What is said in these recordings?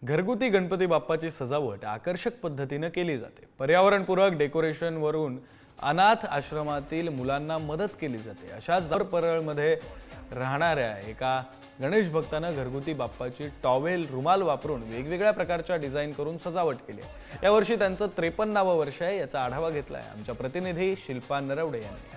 घरगुती गणपती बाप्पाची सजावट आकर्षक पद्धतीने केली जाते। पर्यावरणपूरक डेकोरेशन वरून अनाथ आश्रमातील मुलांना मदत केली जाते। अशाच परळमध्ये राहणाऱ्या एका गणेश भक्तानं घरगुती बाप्पाची टॉवेल रुमाल वापरून वेगवेगळ्या प्रकारच्या डिझाइन करून सजावट केली आहे। यावर्षी त्यांचं 53वे वर्ष आहे। याचा आढावा घेतलाय आमच्या प्रतिनिधी शिल्पा नरवडे यांनी।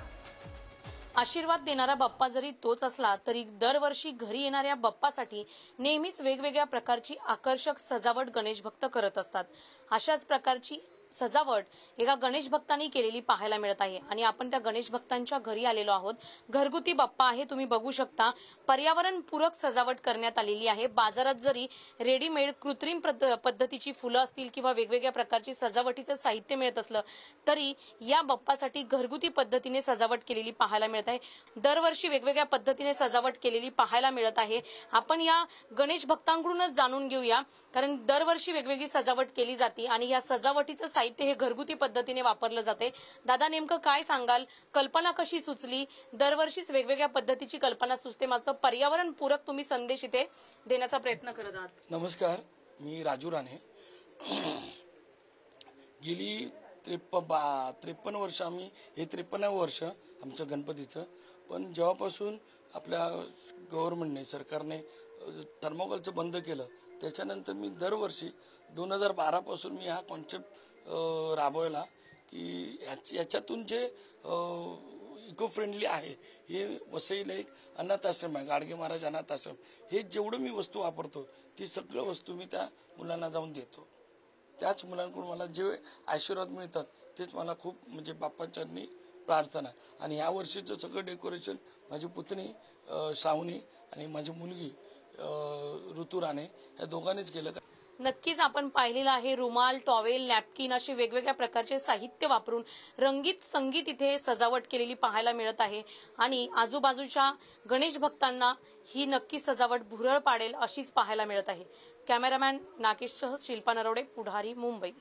आशीर्वाद देणारा बाप्पा जरी तोच असला तरी दरवर्षी घरी येणाऱ्या बाप्पासाठी नेहमीच वेगवेगळ्या प्रकारची आकर्षक सजावट गणेश भक्त करत असतात। अशाच प्रकारची सजावट एका गणेश भक्तांनी केलेली पाहायला मिळत आहे आणि आपण त्या गणेश भक्तांच्या घरी आलेलो आहोत। घरगुती बाप्पा आहे, तुम्ही बघू शकता। पर्यावरणपूरक सजावट करण्यात आलेली आहे। बाजारात जरी रेडीमेड कृत्रिम पद्धतीची फुलं असतील किंवा वेगवेगळ्या प्रकारची सजावटीचं साहित्य मिळत असलं तरी या बाप्पासाठी घरगुती पद्धतीने सजावट केलेली पाहायला मिळत आहे। दरवर्षी वेगवेगळ्या पद्धतीने सजावट केलेली पाहायला मिळत आहे। आपण या गणेश भक्तांकडूनच जाणून घेऊया, कारण दरवर्षी वेगवेगळी सजावट केली जाते आणि या सजावटीचं साहित्य हे घरगुती पद्धतीने वापरलं जाते। दादा, नेमकं काय सांगाल? कल्पना कशी सुचली? दरवर्षीच वेगवेगळ्या पद्धतीची कल्पना सुचते, मात्र पर्यावरणपूरक तुम्ही संदेश इथे देण्याचा प्रयत्न करत आहात। नमस्कार, मी राजू राणे। गेली 53 वर्ष आम्ही, हे 53वे वर्ष आमचं गणपतीचं। पण जेव्हापासून आपल्या गव्हर्नमेंटने, सरकारने थर्मोकोलचं बंद केलं त्याच्यानंतर मी दरवर्षी 2012 पासून मी हा कॉन्सेप्ट राबवला की याच्यातून जे इको फ्रेंडली आहे, हे वसईला एक अनाथ आश्रम आहे, गाडगे महाराज अनाथ आश्रम, हे जेवढं मी वस्तू वापरतो ती सगळं वस्तू मी त्या मुलांना जाऊन देतो। त्याच मुलांकडून मला जे आशीर्वाद मिळतात तेच मला खूप म्हणजे बाप्पांच्या प्रार्थना। आणि ह्या वर्षीचं सगळं डेकोरेशन माझी पुतणी श्रावणी आणि माझी मुलगी ऋतू राणे या दोघांनीच केलं। नक्कीच आपण पाहिलेलं आहे, रुमाल, टॉवेल, नॅपकिन असे वेगवेगळ्या प्रकारचे साहित्य वापरून रंगीत संगीत इथे सजावट केलेली पाहायला मिळत आहे आणि आजूबाजूच्या गणेश भक्तांना ही नक्की सजावट भुरळ पाडेल अशीच पाहायला मिळत आहे। कॅमेरामॅन नाकेशसह शिल्पा नरवडे, पुढारी, मुंबई।